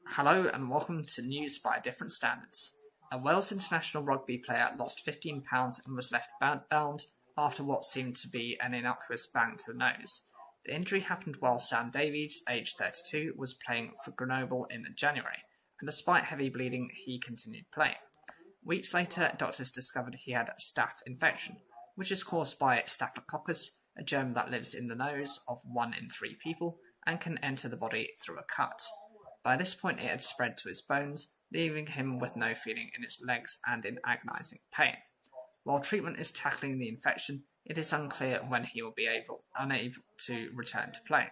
Hello and welcome to News by Different Standards. A Wales international rugby player lost £15 and was left bound after what seemed to be an innocuous bang to the nose. The injury happened while Sam Davies, aged 32, was playing for Grenoble in January, and despite heavy bleeding, he continued playing. Weeks later, doctors discovered he had a staph infection, which is caused by Staphylococcus, a germ that lives in the nose of 1 in 3 people and can enter the body through a cut. By this point it had spread to his bones, leaving him with no feeling in his legs and in agonising pain. While treatment is tackling the infection, it is unclear when he will be unable to return to play.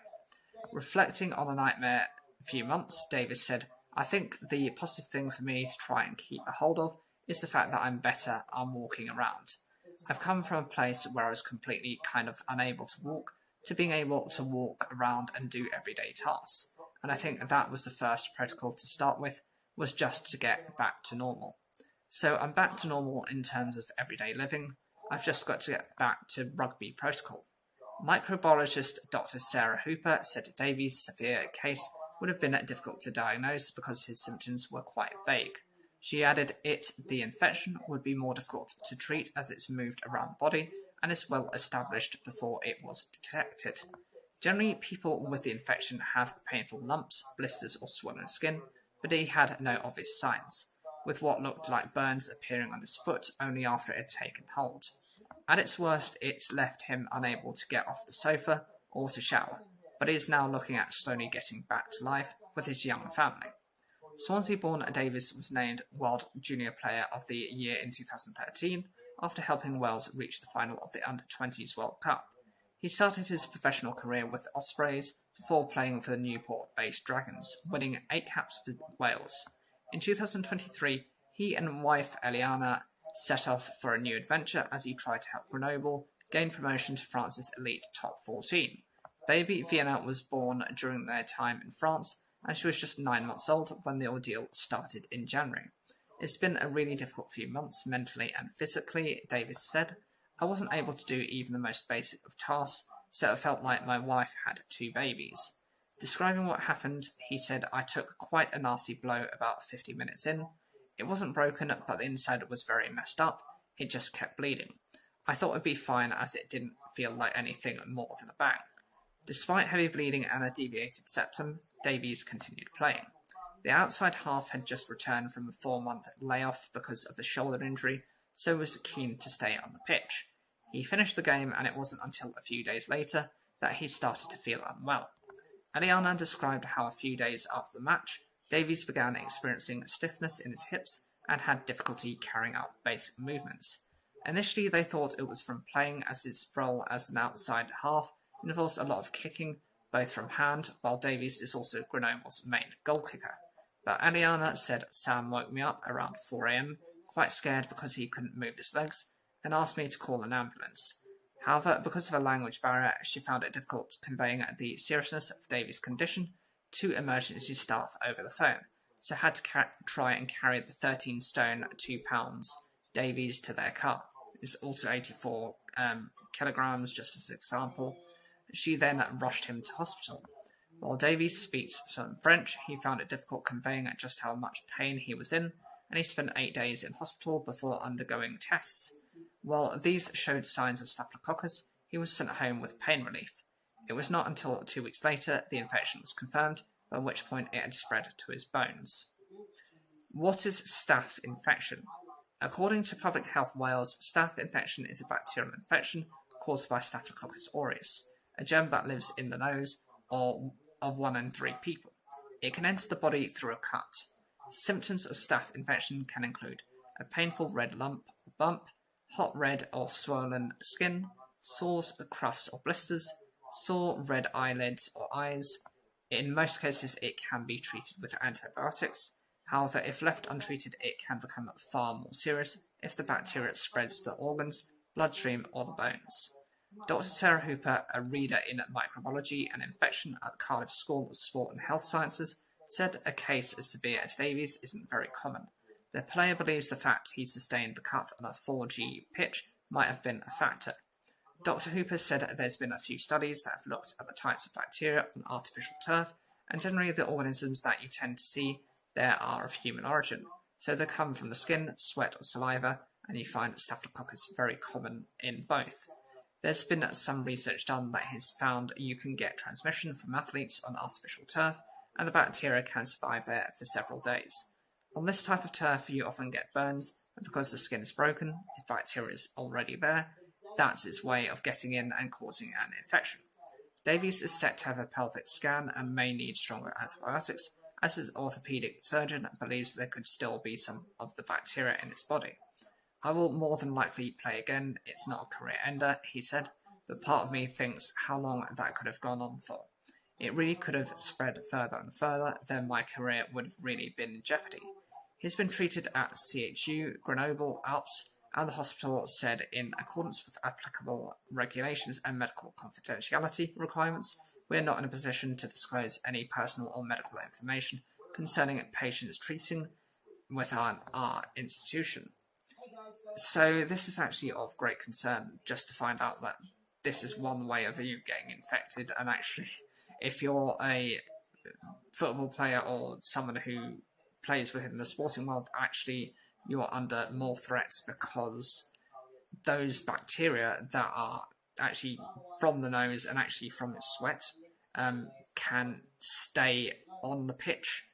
Reflecting on a nightmare few months, Davis said, "I think the positive thing for me to try and keep a hold of is the fact that I'm better, I'm walking around. I've come from a place where I was completely kind of unable to walk, to being able to walk around and do everyday tasks. And I think that was the first protocol to start with, was just to get back to normal. So I'm back to normal in terms of everyday living. I've just got to get back to rugby protocol." Microbiologist Dr. Sarah Hooper said Davies' severe case would have been difficult to diagnose because his symptoms were quite vague. She added the infection would be more difficult to treat as it's moved around the body and is well established before it was detected. Generally, people with the infection have painful lumps, blisters or swollen skin, but he had no obvious signs, with what looked like burns appearing on his foot only after it had taken hold. At its worst, it left him unable to get off the sofa or to shower, but he is now looking at slowly getting back to life with his young family. Swansea-born Davis was named World Junior Player of the Year in 2013 after helping Wales reach the final of the Under-20s World Cup. He started his professional career with the Ospreys before playing for the Newport-based Dragons, winning 8 caps for Wales. In 2023, he and wife Eliana set off for a new adventure as he tried to help Grenoble gain promotion to France's elite top 14. Baby Vienna was born during their time in France, and she was just 9 months old when the ordeal started in January. "It's been a really difficult few months, mentally and physically," Davis said. "I wasn't able to do even the most basic of tasks, so it felt like my wife had 2 babies. Describing what happened, he said, "I took quite a nasty blow about 50 minutes in. It wasn't broken, but the inside was very messed up. It just kept bleeding. I thought it'd be fine as it didn't feel like anything more than a bang." Despite heavy bleeding and a deviated septum, Davies continued playing. The outside half had just returned from a 4-month layoff because of the shoulder injury, so was keen to stay on the pitch. He finished the game, and it wasn't until a few days later that he started to feel unwell. Eliana described how a few days after the match, Davies began experiencing stiffness in his hips and had difficulty carrying out basic movements. Initially, they thought it was from playing, as his role as an outside half involves a lot of kicking, both from hand, while Davies is also Grenoble's main goal kicker. But Eliana said, "Sam woke me up around 4 a.m, quite scared because he couldn't move his legs, and asked me to call an ambulance." However, because of a language barrier, she found it difficult conveying the seriousness of Davies' condition to emergency staff over the phone, so had to try and carry the 13 stone, 2 pounds Davies to their car. It's also 84 kilograms, just as an example. She then rushed him to hospital. While Davies speaks some French, he found it difficult conveying just how much pain he was in, and he spent 8 days in hospital before undergoing tests. While these showed signs of Staphylococcus, he was sent home with pain relief. It was not until 2 weeks later the infection was confirmed, by which point it had spread to his bones. What is staph infection? According to Public Health Wales, staph infection is a bacterial infection caused by Staphylococcus aureus, a germ that lives in the nose of 1 in 3 people. It can enter the body through a cut. Symptoms of staph infection can include a painful red lump or bump, hot red or swollen skin, sores, crusts or blisters, sore red eyelids or eyes. In most cases, it can be treated with antibiotics. However, if left untreated, it can become far more serious if the bacteria spreads to the organs, bloodstream, or the bones. Dr. Sarah Hooper, a reader in microbiology and infection at the Cardiff School of Sport and Health Sciences, said a case as severe as Davies isn't very common. The player believes the fact he sustained the cut on a 4G pitch might have been a factor. Dr. Hooper said there's been a few studies that have looked at the types of bacteria on artificial turf and generally the organisms that you tend to see there are of human origin. So they come from the skin, sweat or saliva, and you find Staphylococcus very common in both. There's been some research done that has found you can get transmission from athletes on artificial turf, and the bacteria can survive there for several days. On this type of turf you often get burns, and because the skin is broken, if bacteria is already there, that's its way of getting in and causing an infection. Davies is set to have a pelvic scan and may need stronger antibiotics, as his orthopaedic surgeon believes there could still be some of the bacteria in his body. I will more than likely play again, it's not a career ender, he said, but part of me thinks how long that could have gone on for. It really could have spread further and further, then my career would have really been in jeopardy. He's been treated at CHU, Grenoble, Alps, and the hospital said in accordance with applicable regulations and medical confidentiality requirements, we are not in a position to disclose any personal or medical information concerning patients treating with our institution. So this is actually of great concern, just to find out that this is one way of you getting infected, and actually if you're a football player or someone who plays within the sporting world, actually you're under more threats because those bacteria that are actually from the nose and actually from sweat can stay on the pitch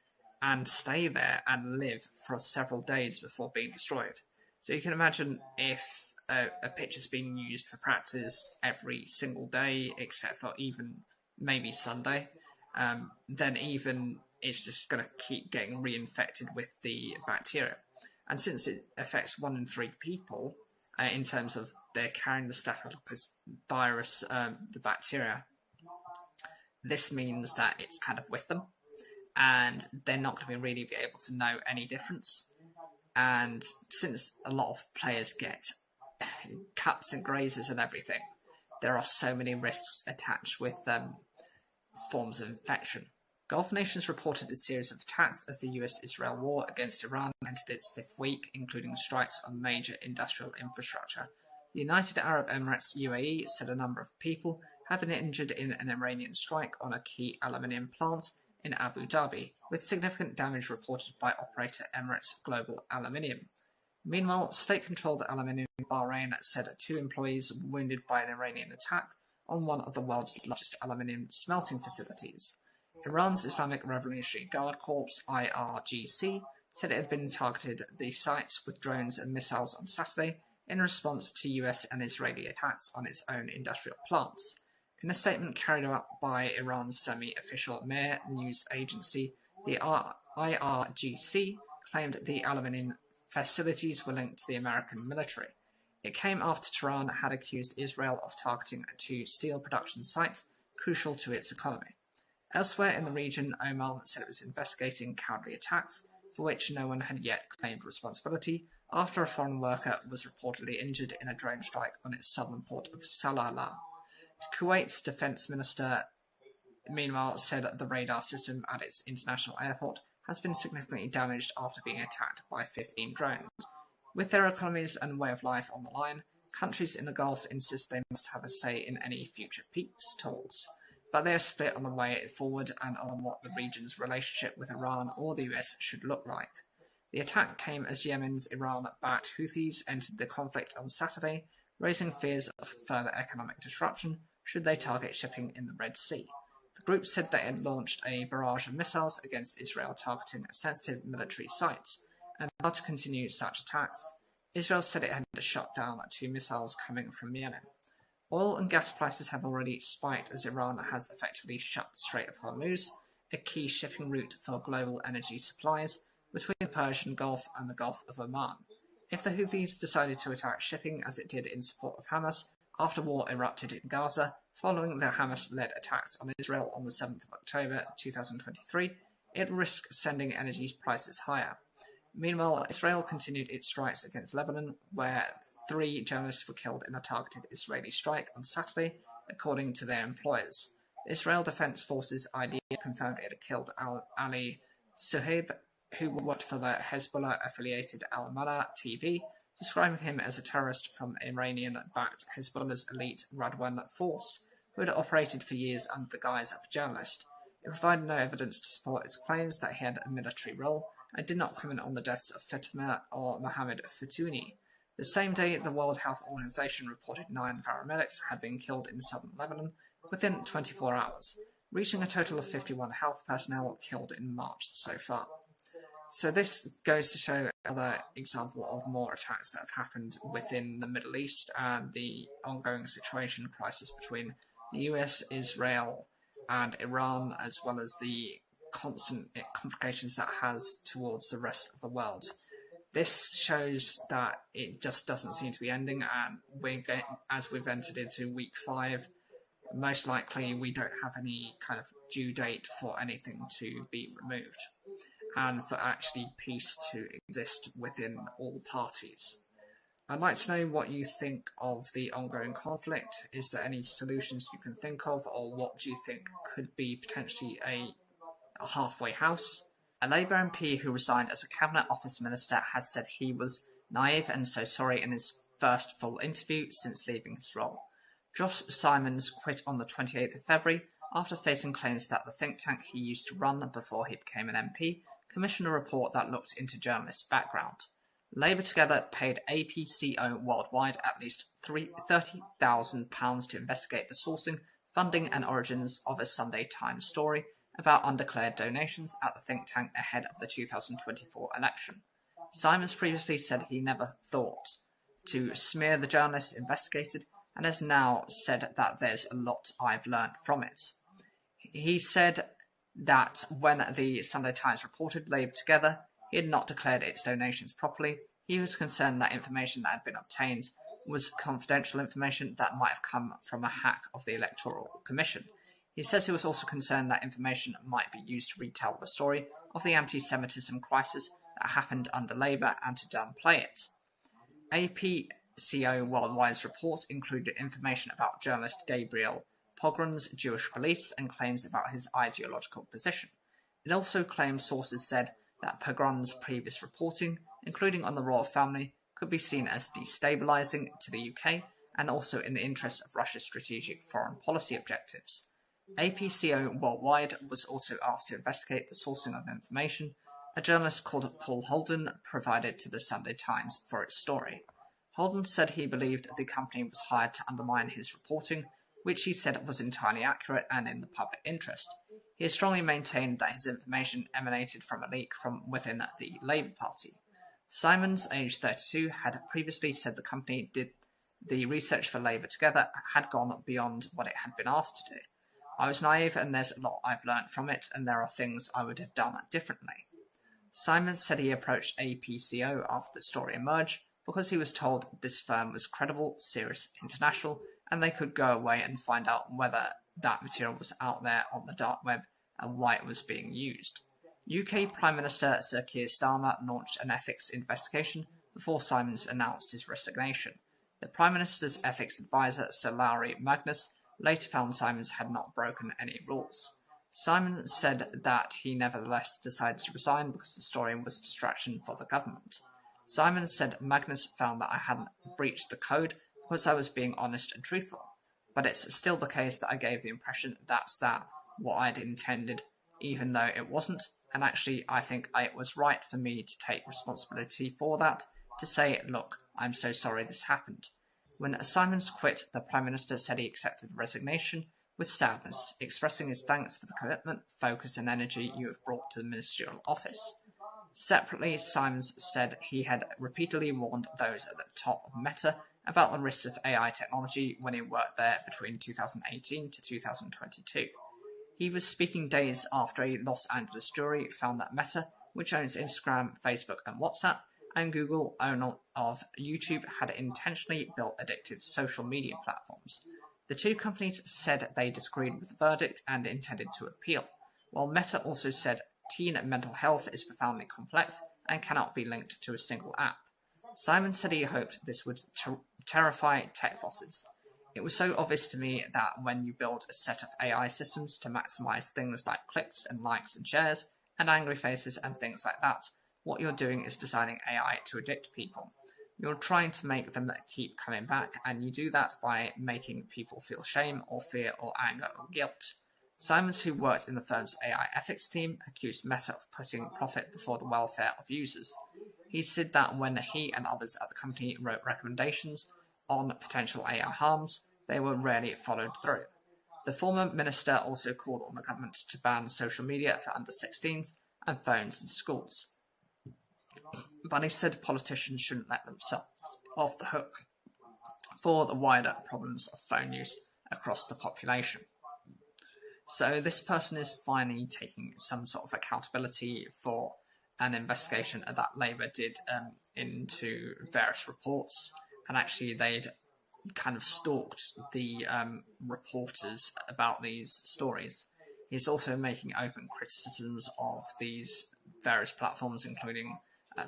and stay there and live for several days before being destroyed. So you can imagine if a pitch is being used for practice every single day, except for even maybe Sunday, then even it's just going to keep getting reinfected with the bacteria. And since it affects 1 in 3 people, in terms of they're carrying the Staphylococcus virus, the bacteria, this means that it's kind of with them, and they're not going to really be able to know any difference. And since a lot of players get cuts and grazes and everything, there are so many risks attached with forms of infection. Gulf nations reported a series of attacks as the US-Israel war against Iran entered its 5th week, including strikes on major industrial infrastructure. The United Arab Emirates UAE said a number of people have been injured in an Iranian strike on a key aluminium plant in Abu Dhabi, with significant damage reported by operator Emirates Global Aluminium. Meanwhile, state-controlled aluminium in Bahrain said 2 employees were wounded by an Iranian attack on one of the world's largest aluminium smelting facilities. Iran's Islamic Revolutionary Guard Corps, IRGC, said it had been targeted the sites with drones and missiles on Saturday in response to US and Israeli attacks on its own industrial plants. In a statement carried out by Iran's semi-official Mehr news agency, the IRGC claimed the aluminium facilities were linked to the American military. It came after Tehran had accused Israel of targeting 2 steel production sites crucial to its economy. Elsewhere in the region, Oman said it was investigating cowardly attacks, for which no one had yet claimed responsibility, after a foreign worker was reportedly injured in a drone strike on its southern port of Salalah. Kuwait's defense minister, meanwhile, said that the radar system at its international airport has been significantly damaged after being attacked by 15 drones. With their economies and way of life on the line, countries in the Gulf insist they must have a say in any future peace talks, but they are split on the way forward and on what the region's relationship with Iran or the US should look like. The attack came as Yemen's Iran-backed Houthis entered the conflict on Saturday, raising fears of further economic disruption should they target shipping in the Red Sea. The group said they had launched a barrage of missiles against Israel targeting sensitive military sites, and about to continue such attacks. Israel said it had shot down 2 missiles coming from Yemen. Oil and gas prices have already spiked as Iran has effectively shut the Strait of Hormuz, a key shipping route for global energy supplies between the Persian Gulf and the Gulf of Oman. If the Houthis decided to attack shipping as it did in support of Hamas after war erupted in Gaza following the Hamas-led attacks on Israel on the 7th of October 2023, it risks sending energy prices higher. Meanwhile, Israel continued its strikes against Lebanon, where 3 journalists were killed in a targeted Israeli strike on Saturday, according to their employers. The Israel Defense Forces IDF confirmed it had killed Ali Suhaib, who worked for the Hezbollah-affiliated Al-Mana TV, describing him as a terrorist from Iranian-backed Hezbollah's elite Radwan force, who had operated for years under the guise of a journalist. It provided no evidence to support its claims that he had a military role and did not comment on the deaths of Fatima or Mohammed Fatuni. The same day, the World Health Organization reported 9 paramedics had been killed in southern Lebanon within 24 hours, reaching a total of 51 health personnel killed in March so far. So this goes to show another example of more attacks that have happened within the Middle East and the ongoing situation crisis between the US, Israel, and Iran, as well as the constant complications that has towards the rest of the world. This shows that it just doesn't seem to be ending, and as we've entered into week 5, most likely we don't have any kind of due date for anything to be removed, and for actually peace to exist within all parties. I'd like to know what you think of the ongoing conflict. Is there any solutions you can think of, or what do you think could be potentially a halfway house? A Labour MP who resigned as a Cabinet Office Minister has said he was naive and so sorry in his first full interview since leaving his role. Josh Simons quit on the 28th of February after facing claims that the think tank he used to run before he became an MP commissioned a report that looked into journalists' background. Labour Together paid APCO Worldwide at least £30,000 to investigate the sourcing, funding and origins of a Sunday Times story about undeclared donations at the think tank ahead of the 2024 election. Simons previously said he never thought to smear the journalists investigated, and has now said that there's a lot I've learned from it. He said that when the Sunday Times reported Labour Together, he had not declared its donations properly. He was concerned that information that had been obtained was confidential information that might have come from a hack of the Electoral Commission. He says he was also concerned that information might be used to retell the story of the anti-Semitism crisis that happened under Labour and to downplay it. APCO Worldwide's report included information about journalist Gabriel Pogron's Jewish beliefs and claims about his ideological position. It also claimed sources said that Pogron's previous reporting, including on the royal family, could be seen as destabilising to the UK and also in the interests of Russia's strategic foreign policy objectives. APCO Worldwide was also asked to investigate the sourcing of information a journalist called Paul Holden provided to the Sunday Times for its story. Holden said he believed the company was hired to undermine his reporting, which he said was entirely accurate and in the public interest. He has strongly maintained that his information emanated from a leak from within the Labour Party. Simons, aged 32, had previously said the company did the research for Labour Together had gone beyond what it had been asked to do. I was naive and there's a lot I've learned from it, and there are things I would have done differently. Simons said he approached APCO after the story emerged because he was told this firm was credible, serious, international, and they could go away and find out whether that material was out there on the dark web and why it was being used. UK Prime Minister Sir Keir Starmer launched an ethics investigation before Simons announced his resignation. The Prime Minister's ethics advisor, Sir Lowry Magnus, later found Simons had not broken any rules. Simons said that he nevertheless decided to resign because the story was a distraction for the government. Simons said Magnus found that I hadn't breached the code because I was being honest and truthful, but it's still the case that I gave the impression that's what I'd intended, even though it wasn't, and actually I think it was right for me to take responsibility for that, to say, look, I'm so sorry this happened. When Simons quit, the Prime Minister said he accepted the resignation with sadness, expressing his thanks for the commitment, focus and energy you have brought to the ministerial office. Separately, Simons said he had repeatedly warned those at the top of Meta about the risks of AI technology when he worked there between 2018 to 2022. He was speaking days after a Los Angeles jury found that Meta, which owns Instagram, Facebook and WhatsApp, and Google, owner of YouTube, had intentionally built addictive social media platforms. The two companies said they disagreed with the verdict and intended to appeal, while Meta also said teen mental health is profoundly complex and cannot be linked to a single app. Simon said he hoped this would terrify tech bosses. It was so obvious to me that when you build a set of AI systems to maximize things like clicks and likes and shares and angry faces and things like that, what you're doing is designing AI to addict people. You're trying to make them keep coming back, and you do that by making people feel shame or fear or anger or guilt. Simons, who worked in the firm's AI ethics team, accused Meta of putting profit before the welfare of users. He said that when he and others at the company wrote recommendations on potential AI harms, they were rarely followed through. The former minister also called on the government to ban social media for under 16s and phones in schools. But he said politicians shouldn't let themselves off the hook for the wider problems of phone use across the population. So this person is finally taking some sort of accountability for an investigation that Labour did into various reports, and actually they'd kind of stalked the reporters about these stories. He's also making open criticisms of these various platforms, including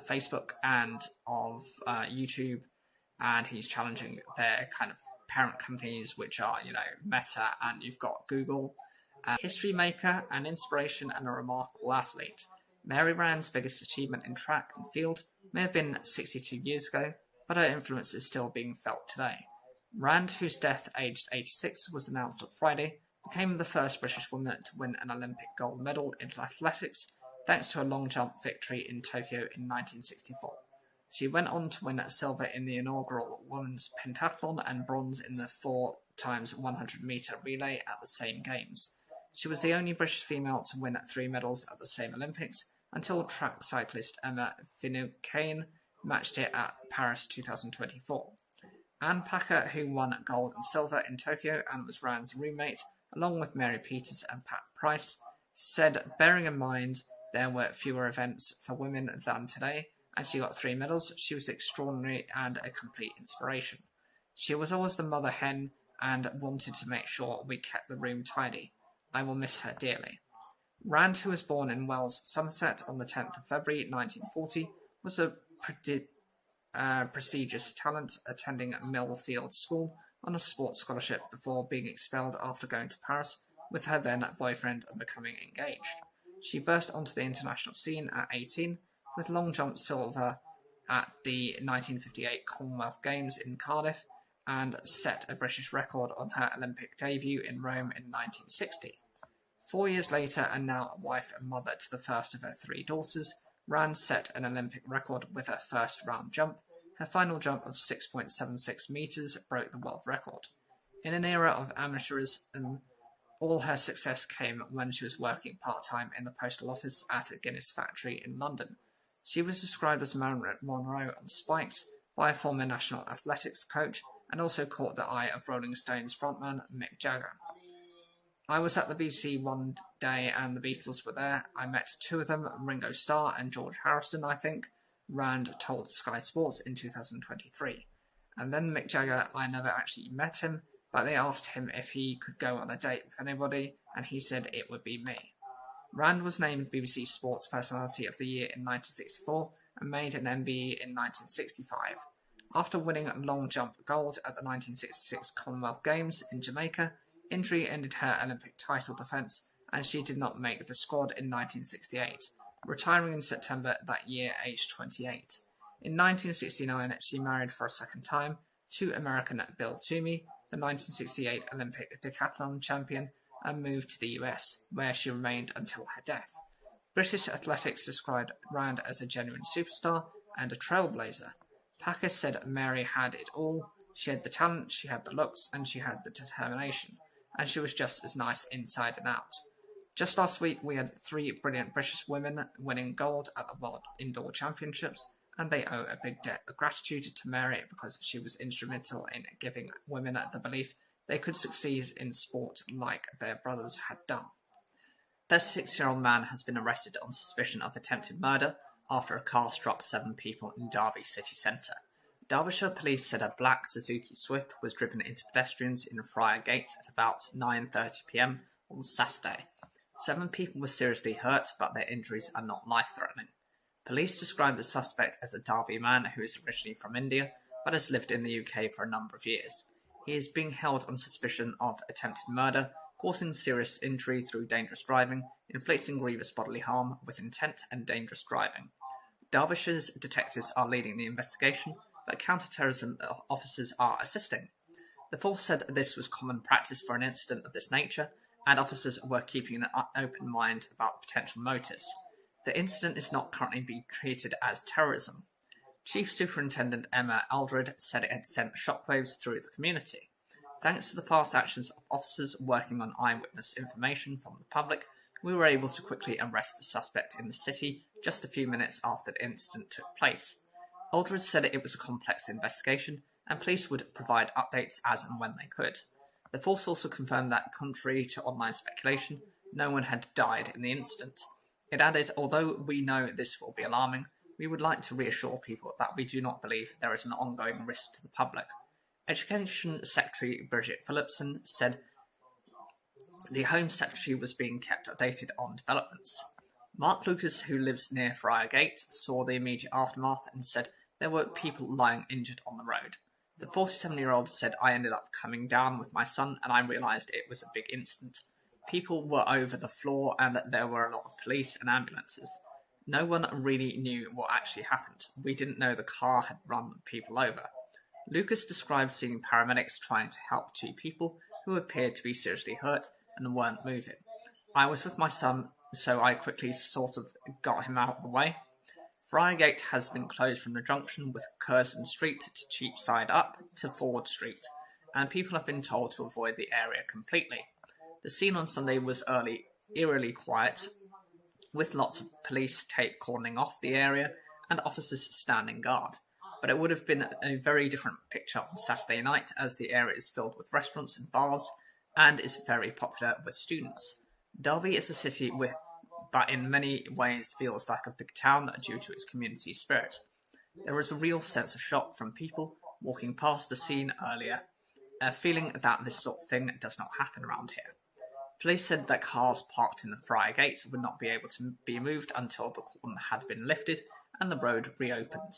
Facebook and of YouTube, and he's challenging their kind of parent companies, which are, Meta, and you've got Google. History maker, an inspiration, and a remarkable athlete. Mary Rand's biggest achievement in track and field may have been 62 years ago, but her influence is still being felt today. Rand, whose death aged 86 was announced on Friday, became the first British woman to win an Olympic gold medal in athletics, thanks to a long jump victory in Tokyo in 1964. She went on to win silver in the inaugural women's pentathlon and bronze in the 4x100 metre relay at the same games. She was the only British female to win 3 medals at the same Olympics until track cyclist Emma Finucane matched it at Paris 2024. Anne Packer, who won gold and silver in Tokyo and was Rand's roommate, along with Mary Peters and Pat Price, said, bearing in mind there were fewer events for women than today, and she got 3 medals, she was extraordinary and a complete inspiration. She was always the mother hen and wanted to make sure we kept the room tidy. I will miss her dearly. Rand, who was born in Wells, Somerset on the 10th of February 1940, was a prestigious talent attending Millfield School on a sports scholarship before being expelled after going to Paris with her then boyfriend and becoming engaged. She burst onto the international scene at 18 with long jump silver at the 1958 Commonwealth Games in Cardiff and set a British record on her Olympic debut in Rome in 1960. 4 years later, and now a wife and mother to the first of her 3 daughters, Rand set an Olympic record with her first round jump. Her final jump of 6.76 metres broke the world record. In an era of amateurism, all her success came when she was working part-time in the postal office at a Guinness factory in London. She was described as Marilyn Monroe on spikes by a former national athletics coach and also caught the eye of Rolling Stones frontman Mick Jagger. I was at the BBC one day and the Beatles were there. I met 2 of them, Ringo Starr and George Harrison, I think, Rand told Sky Sports in 2023. And then Mick Jagger, I never actually met him, but they asked him if he could go on a date with anybody, and he said it would be me. Rand was named BBC Sports Personality of the Year in 1964 and made an MBE in 1965. After winning long jump gold at the 1966 Commonwealth Games in Jamaica, injury ended her Olympic title defence and she did not make the squad in 1968, retiring in September that year aged 28. In 1969, she married for a second time to American Bill Toomey, the 1968 Olympic decathlon champion, and moved to the US, where she remained until her death. British Athletics described Rand as a genuine superstar and a trailblazer. Packer said Mary had it all. She had the talent, she had the looks, and she had the determination, and she was just as nice inside and out. Just last week, we had 3 brilliant British women winning gold at the World Indoor Championships, and they owe a big debt of gratitude to Mary because she was instrumental in giving women the belief they could succeed in sport like their brothers had done. A 36-year-old man has been arrested on suspicion of attempted murder after a car struck 7 people in Derby city centre. Derbyshire police said a black Suzuki Swift was driven into pedestrians in Friargate at about 9:30 p.m. on Saturday. 7 people were seriously hurt, but their injuries are not life-threatening. Police described the suspect as a Derby man who is originally from India, but has lived in the UK for a number of years. He is being held on suspicion of attempted murder, causing serious injury through dangerous driving, inflicting grievous bodily harm with intent and dangerous driving. Derbyshire's detectives are leading the investigation, but counter-terrorism officers are assisting. The force said that this was common practice for an incident of this nature, and officers were keeping an open mind about potential motives. The incident is not currently being treated as terrorism. Chief Superintendent Emma Aldred said it had sent shockwaves through the community. Thanks to the fast actions of officers working on eyewitness information from the public, we were able to quickly arrest the suspect in the city just a few minutes after the incident took place. Aldred said it was a complex investigation, and police would provide updates as and when they could. The force also confirmed that, contrary to online speculation, no one had died in the incident. It added, although we know this will be alarming, we would like to reassure people that we do not believe there is an ongoing risk to the public. Education Secretary Bridget Phillipson said the Home Secretary was being kept updated on developments. Mark Lucas, who lives near Friargate, saw the immediate aftermath and said there were people lying injured on the road. The 47-year-old said, I ended up coming down with my son and I realised it was a big incident. People were over the floor and there were a lot of police and ambulances. No one really knew what actually happened. We didn't know the car had run people over. Lucas described seeing paramedics trying to help two people who appeared to be seriously hurt and weren't moving. I was with my son, so I quickly sort of got him out of the way. Friargate has been closed from the junction with Curzon Street to Cheapside up to Ford Street, and people have been told to avoid the area completely. The scene on Sunday was eerily quiet, with lots of police tape cordoning off the area and officers standing guard. But it would have been a very different picture on Saturday night, as the area is filled with restaurants and bars and is very popular with students. Derby is a city but in many ways feels like a big town due to its community spirit. There is a real sense of shock from people walking past the scene earlier, a feeling that this sort of thing does not happen around here. Police said that cars parked in the Friargate would not be able to be moved until the cordon had been lifted and the road reopened.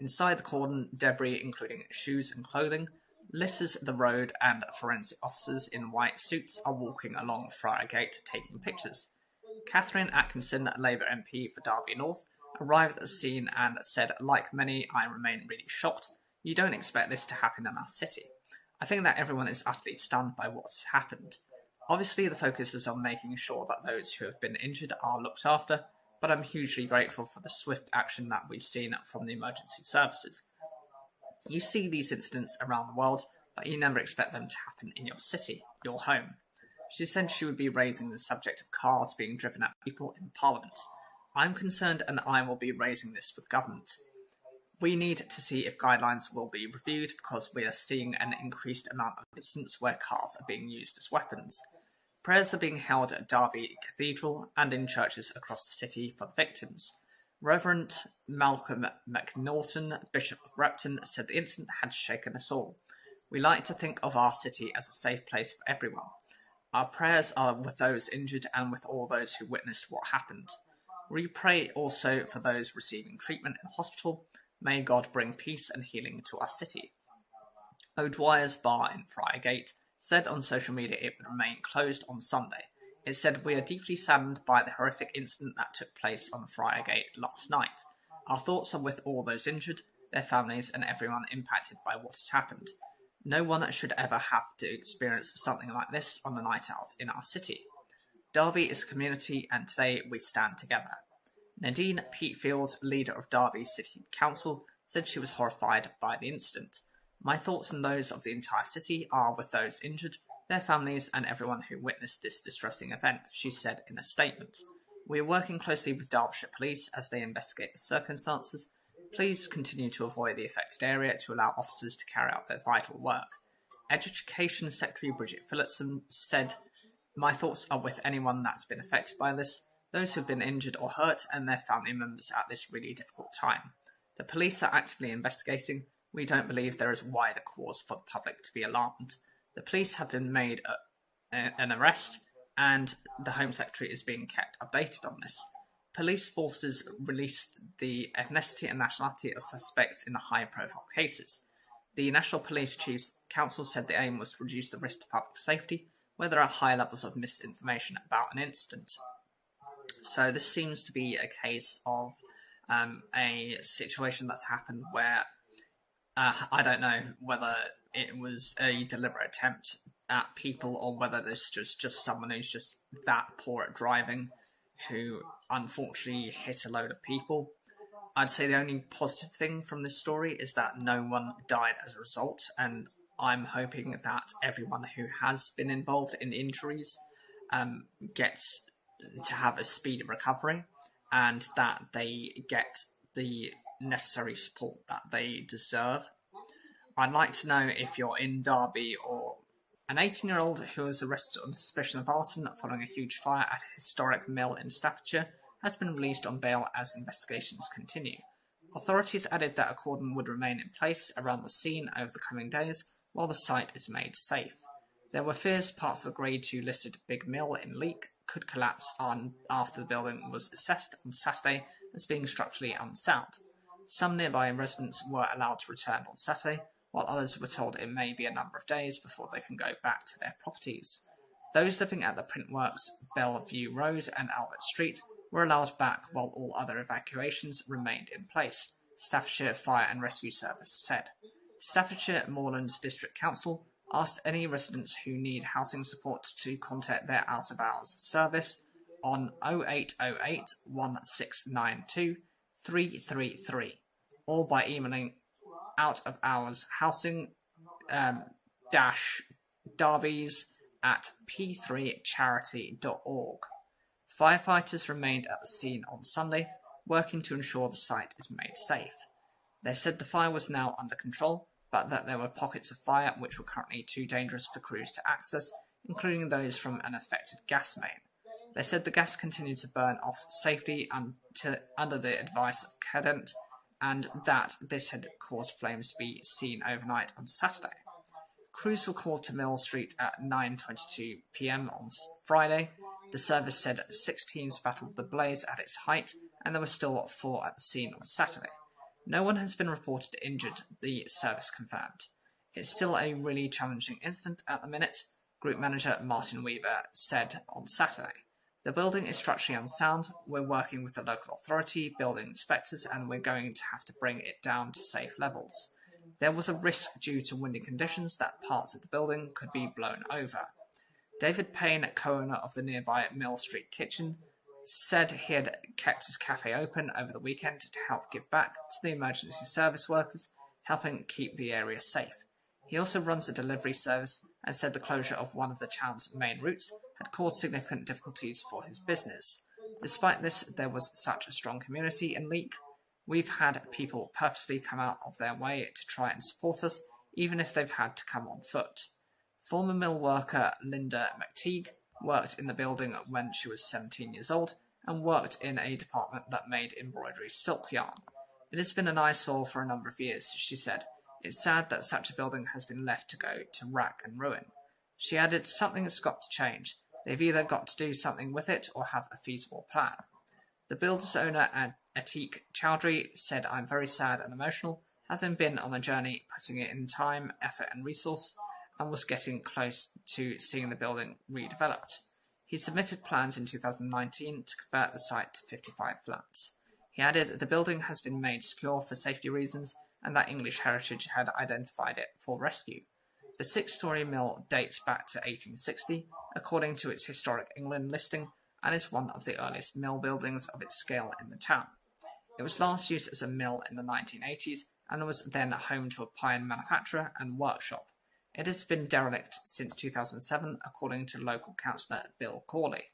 Inside the cordon, debris, including shoes and clothing, litters the road, and forensic officers in white suits are walking along Friargate taking pictures. Catherine Atkinson, Labour MP for Derby North, arrived at the scene and said, like many, I remain really shocked. You don't expect this to happen in our city. I think that everyone is utterly stunned by what's happened. Obviously, the focus is on making sure that those who have been injured are looked after, but I'm hugely grateful for the swift action that we've seen from the emergency services. You see these incidents around the world, but you never expect them to happen in your city, your home. She said she would be raising the subject of cars being driven at people in Parliament. I'm concerned and I will be raising this with government. We need to see if guidelines will be reviewed because we are seeing an increased amount of incidents where cars are being used as weapons. Prayers are being held at Derby Cathedral and in churches across the city for the victims. Reverend Malcolm McNaughton, Bishop of Repton, said the incident had shaken us all. We like to think of our city as a safe place for everyone. Our prayers are with those injured and with all those who witnessed what happened. We pray also for those receiving treatment in hospital. May God bring peace and healing to our city. O'Dwyer's Bar in Friargate said on social media it would remain closed on Sunday. It said, we are deeply saddened by the horrific incident that took place on Friargate last night. Our thoughts are with all those injured, their families and everyone impacted by what has happened. No one should ever have to experience something like this on a night out in our city. Derby is a community and today we stand together. Nadine Peatfield, leader of Derby City Council, said she was horrified by the incident. My thoughts and those of the entire city are with those injured, their families and everyone who witnessed this distressing event, she said in a statement. We are working closely with Derbyshire Police as they investigate the circumstances. Please continue to avoid the affected area to allow officers to carry out their vital work. Education Secretary Bridget Phillipson said, my thoughts are with anyone that's been affected by this, those who have been injured or hurt and their family members at this really difficult time. The police are actively investigating. We don't believe there is wider cause for the public to be alarmed. The police have been made an arrest and the Home Secretary is being kept updated on this. Police forces released the ethnicity and nationality of suspects in the high-profile cases. The National Police Chiefs Council said the aim was to reduce the risk to public safety where there are high levels of misinformation about an incident. So this seems to be a case of a situation that's happened where I don't know whether it was a deliberate attempt at people, or whether there's just someone who's just that poor at driving who unfortunately hit a load of people. I'd say the only positive thing from this story is that no one died as a result, and I'm hoping that everyone who has been involved in injuries gets to have a speedy recovery, and that they get the necessary support that they deserve. I'd like to know if you're in Derby, or an 18-year-old who was arrested on suspicion of arson following a huge fire at a historic mill in Staffordshire has been released on bail as investigations continue. Authorities added that a cordon would remain in place around the scene over the coming days while the site is made safe. There were fears parts of the Grade 2 listed Big Mill in Leek could collapse after the building was assessed on Saturday as being structurally unsound. Some nearby residents were allowed to return on Saturday, while others were told it may be a number of days before they can go back to their properties. Those living at the Printworks, Bellevue Road and Albert Street were allowed back while all other evacuations remained in place, Staffordshire Fire and Rescue Service said. Staffordshire Moorlands District Council asked any residents who need housing support to contact their out-of-hours service on 0808 1692 333 or by emailing out-of-hours housing darbies at p3charity.org. Firefighters remained at the scene on Sunday, working to ensure the site is made safe. They said the fire was now under control, but that there were pockets of fire which were currently too dangerous for crews to access, including those from an affected gas main. They said the gas continued to burn off safely under the advice of Cadent, and that this had caused flames to be seen overnight on Saturday. Crews were called to Mill Street at 9:22 p.m. on Friday. The service said 6 teams battled the blaze at its height, and there were still 4 at the scene on Saturday. No one has been reported injured, the service confirmed. It's still a really challenging incident at the minute, Group Manager Martin Weaver said on Saturday. The building is structurally unsound, we're working with the local authority, building inspectors, and we're going to have to bring it down to safe levels. There was a risk due to windy conditions that parts of the building could be blown over. David Payne, co-owner of the nearby Mill Street Kitchen, said he had kept his cafe open over the weekend to help give back to the emergency service workers, helping keep the area safe. He also runs a delivery service and said the closure of one of the town's main routes had caused significant difficulties for his business. Despite this, there was such a strong community in Leek. We've had people purposely come out of their way to try and support us, even if they've had to come on foot. Former mill worker Linda McTeague worked in the building when she was 17 years old and worked in a department that made embroidery silk yarn. It has been an eyesore for a number of years, she said. It's sad that such a building has been left to go to rack and ruin. She added, something has got to change. They've either got to do something with it or have a feasible plan. The builder's owner, Atiq Chowdhury, said, I'm very sad and emotional, having been on a journey putting it in time, effort and resource, and was getting close to seeing the building redeveloped. He submitted plans in 2019 to convert the site to 55 flats. He added the building has been made secure for safety reasons and that English Heritage had identified it for rescue. The 6-storey mill dates back to 1860, according to its Historic England listing, and is one of the earliest mill buildings of its scale in the town. It was last used as a mill in the 1980s and was then home to a pine manufacturer and workshop. It has been derelict since 2007, according to local councillor Bill Corley.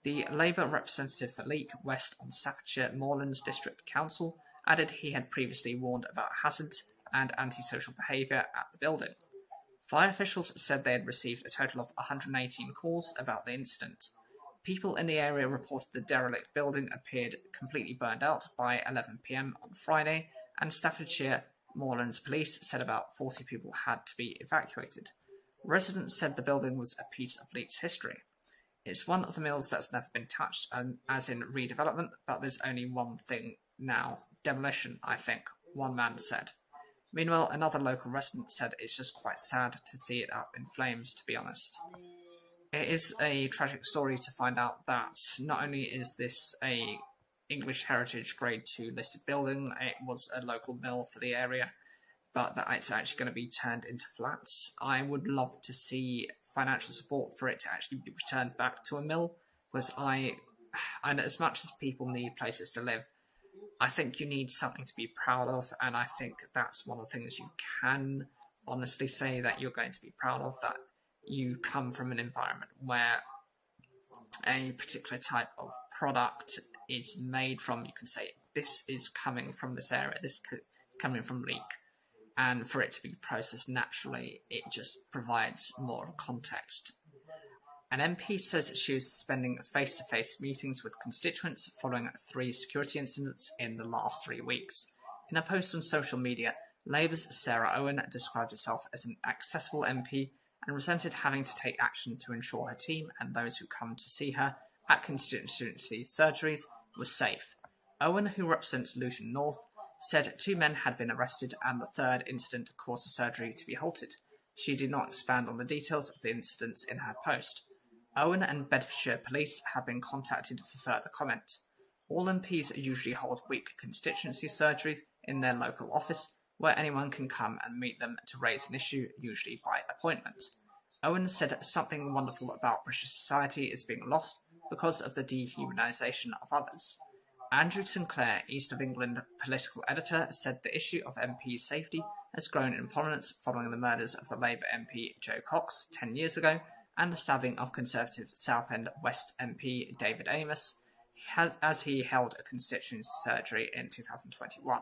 The Labour representative for Leek West on Staffordshire Moorlands District Council added he had previously warned about hazards and antisocial behaviour at the building. Fire officials said they had received a total of 118 calls about the incident. People in the area reported the derelict building appeared completely burned out by 11 p.m. on Friday, and Staffordshire Moorlands Police said about 40 people had to be evacuated. Residents said the building was a piece of Leek's history. It's one of the mills that's never been touched, as in redevelopment, but there's only one thing now. Demolition, I think, one man said. Meanwhile, another local resident said it's just quite sad to see it up in flames, to be honest. It is a tragic story to find out that not only is this a English Heritage Grade 2 listed building, it was a local mill for the area, but that it's actually going to be turned into flats. I would love to see financial support for it to actually be returned back to a mill. Because and as much as people need places to live, I think you need something to be proud of, and I think that's one of the things you can honestly say that you're going to be proud of, that you come from an environment where a particular type of product is made from. You can say this is coming from this area, this is coming from Leek, and for it to be processed naturally, it just provides more context. An MP says that she was suspending face-to-face meetings with constituents following 3 security incidents in the last 3 weeks. In a post on social media, Labour's Sarah Owen described herself as an accessible MP and resented having to take action to ensure her team and those who come to see her at constituency surgeries were safe. Owen, who represents Luton North, said 2 men had been arrested and the 3rd incident caused the surgery to be halted. She did not expand on the details of the incidents in her post. Owen and Bedfordshire Police have been contacted for further comment. All MPs usually hold weekly constituency surgeries in their local office, where anyone can come and meet them to raise an issue, usually by appointment. Owen said something wonderful about British society is being lost because of the dehumanisation of others. Andrew Sinclair, East of England political editor, said the issue of MP safety has grown in prominence following the murders of the Labour MP Jo Cox 10 years ago, and the stabbing of Conservative Southend West MP David Amos, as he held a constituency surgery in 2021.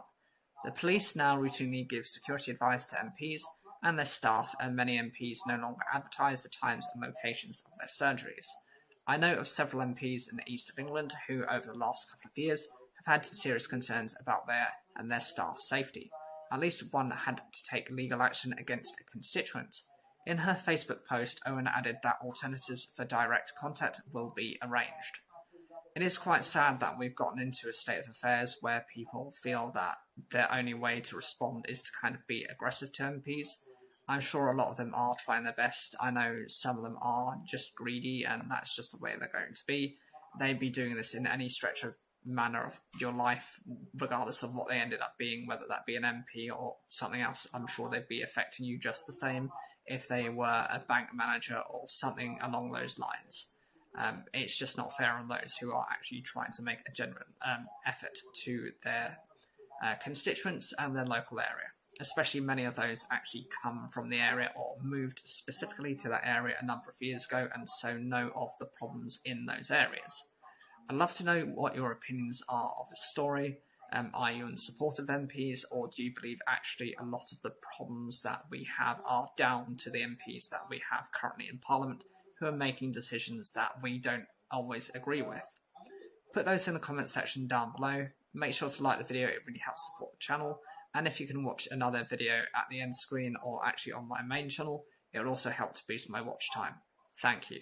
The police now routinely give security advice to MPs and their staff, and many MPs no longer advertise the times and locations of their surgeries. I know of several MPs in the East of England who, over the last couple of years, have had serious concerns about their and their staff safety. At least one had to take legal action against a constituent. In her Facebook post, Owen added that alternatives for direct contact will be arranged. It is quite sad that we've gotten into a state of affairs where people feel that their only way to respond is to kind of be aggressive to MPs. I'm sure a lot of them are trying their best. I know some of them are just greedy, and that's just the way they're going to be. They'd be doing this in any stretch of manner of your life, regardless of what they ended up being, whether that be an MP or something else. I'm sure they'd be affecting you just the same if they were a bank manager or something along those lines. It's just not fair on those who are actually trying to make a genuine effort to their constituents and their local area. Especially many of those actually come from the area or moved specifically to that area a number of years ago, and so know of the problems in those areas. I'd love to know what your opinions are of this story. Are you in support of MPs, or do you believe actually a lot of the problems that we have are down to the MPs that we have currently in Parliament, who are making decisions that we don't always agree with? Put those in the comment section down below. Make sure to like the video, it really helps support the channel. And if you can watch another video at the end screen or actually on my main channel, it will also help to boost my watch time. Thank you.